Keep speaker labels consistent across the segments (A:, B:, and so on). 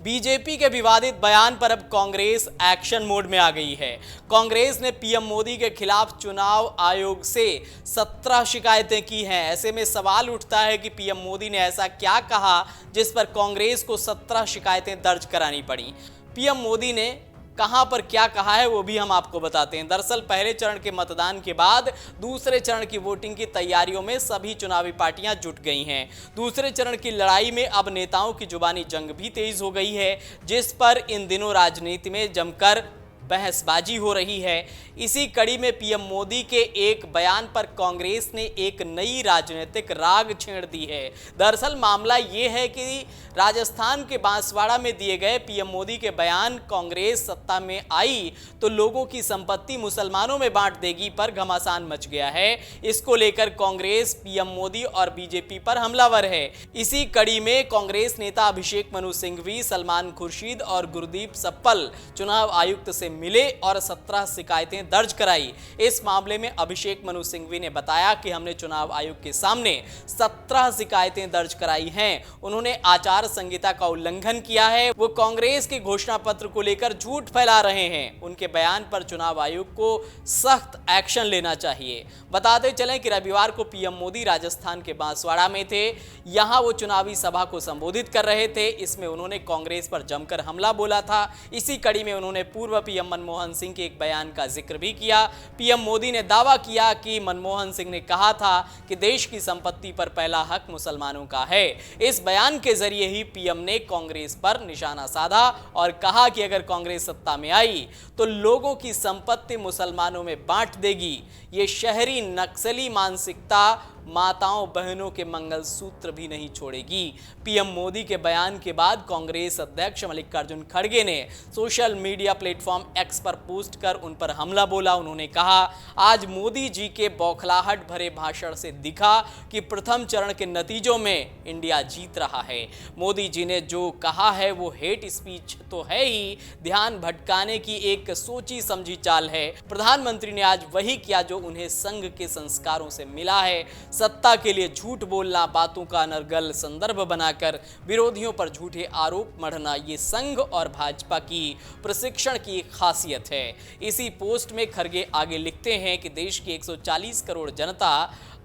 A: BJP के विवादित बयान पर अब कांग्रेस एक्शन मोड में आ गई है। कांग्रेस ने पीएम मोदी के खिलाफ चुनाव आयोग से 17 शिकायतें की हैं। ऐसे में सवाल उठता है कि पीएम मोदी ने ऐसा क्या कहा जिस पर कांग्रेस को 17 शिकायतें दर्ज करानी पड़ी। पीएम मोदी ने कहां पर क्या कहा है वो भी हम आपको बताते हैं। दरअसल पहले चरण के मतदान के बाद दूसरे चरण की वोटिंग की तैयारियों में सभी चुनावी पार्टियां जुट गई हैं। दूसरे चरण की लड़ाई में अब नेताओं की जुबानी जंग भी तेज हो गई है, जिस पर इन दिनों राजनीति में जमकर बहसबाजी हो रही है। इसी कड़ी में पीएम मोदी के एक बयान पर कांग्रेस ने एक नई राजनीतिक राग छेड़ दी है। दरअसल मामला ये है कि राजस्थान के बांसवाड़ा में दिए गए पीएम मोदी के बयान कांग्रेस सत्ता में आई तो लोगों की संपत्ति मुसलमानों में बांट देगी पर घमासान मच गया है। इसको लेकर कांग्रेस पीएम मोदी और बीजेपी पर हमलावर है। इसी कड़ी में कांग्रेस नेता अभिषेक मनु सिंघवी, सलमान खुर्शीद और गुरदीप सप्पल चुनाव आयुक्त से मिले और 17 शिकायतें दर्ज कराई। इस मामले में अभिषेक मनु सिंघवी ने बताया कि हमने चुनाव आयोग के सामने 17 शिकायतें दर्ज कराई हैं। उन्होंने आचार संहिता का उल्लंघन किया है। वो कांग्रेस के घोषणा पत्र को लेकर झूठ फैला रहे हैं। उनके बयान पर चुनाव आयोग को सख्त एक्शन लेना चाहिए। बताते चलें कि रविवार को पीएम मोदी राजस्थान के बांसवाड़ा में थे। यहां वो चुनावी सभा को संबोधित कर रहे थे। इसमें उन्होंने कांग्रेस पर जमकर हमला बोला था। इसी कड़ी में उन्होंने पूर्व पीएम मनमोहन सिंह के एक बयान का जिक्र भी किया। पीएम मोदी ने दावा किया कि मनमोहन सिंह ने कहा था कि देश की संपत्ति पर पहला हक मुसलमानों का है। इस बयान के जरिए ही पीएम ने कांग्रेस पर निशाना साधा और कहा कि अगर कांग्रेस सत्ता में आई तो लोगों की संपत्ति मुसलमानों में बांट देगी। ये शहरी नक्सली मानसिकता माताओं बहनों के मंगलसूत्र भी नहीं छोड़ेगी। पीएम मोदी के बयान के बाद कांग्रेस अध्यक्ष मल्लिकार्जुन खड़गे ने सोशल मीडिया प्लेटफॉर्म एक्स पर पोस्ट कर उन पर हमला बोला। उन्होंने कहा, आज मोदी जी के बौखलाहट भरे भाषण से दिखा कि प्रथम चरण के नतीजों में इंडिया जीत रहा है। मोदी जी ने जो कहा है वो हेट स्पीच तो है ही, ध्यान भटकाने की एक सोची समझी चाल है। प्रधानमंत्री ने आज वही किया जो उन्हें संघ के संस्कारों से मिला है। सत्ता के लिए झूठ बोलना, बातों का अनर्गल संदर्भ बनाकर विरोधियों पर झूठे आरोप मढ़ना, ये संघ और भाजपा की प्रशिक्षण की एक खासियत है। इसी पोस्ट में खड़गे आगे लिखते हैं कि देश की 140 करोड़ जनता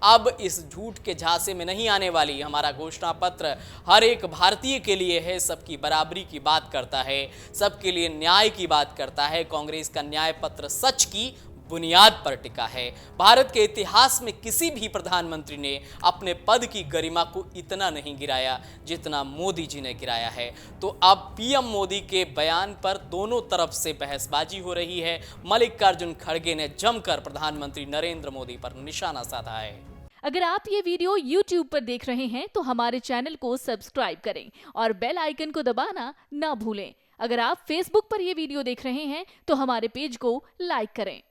A: अब इस झूठ के झांसे में नहीं आने वाली। हमारा घोषणा पत्र हर एक भारतीय के लिए है, सबकी बराबरी की बात करता है, सबके लिए न्याय की बात करता है। कांग्रेस का न्याय पत्र सच की बुनियाद पर टिका है। भारत के इतिहास में किसी भी प्रधानमंत्री ने अपने पद की गरिमा को इतना नहीं गिराया जितना मोदी जी ने गिराया है। तो अब पीएम मोदी के बयान पर दोनों तरफ से बहसबाजी हो रही है। मल्लिकार्जुन खड़गे ने जमकर प्रधानमंत्री नरेंद्र मोदी पर निशाना साधा है।
B: अगर आप ये वीडियो YouTube पर देख रहे हैं तो हमारे चैनल को सब्सक्राइब करें और बेल आइकन को दबाना ना भूलें। अगर आप Facebook पर ये वीडियो देख रहे हैं तो हमारे पेज को लाइक करें।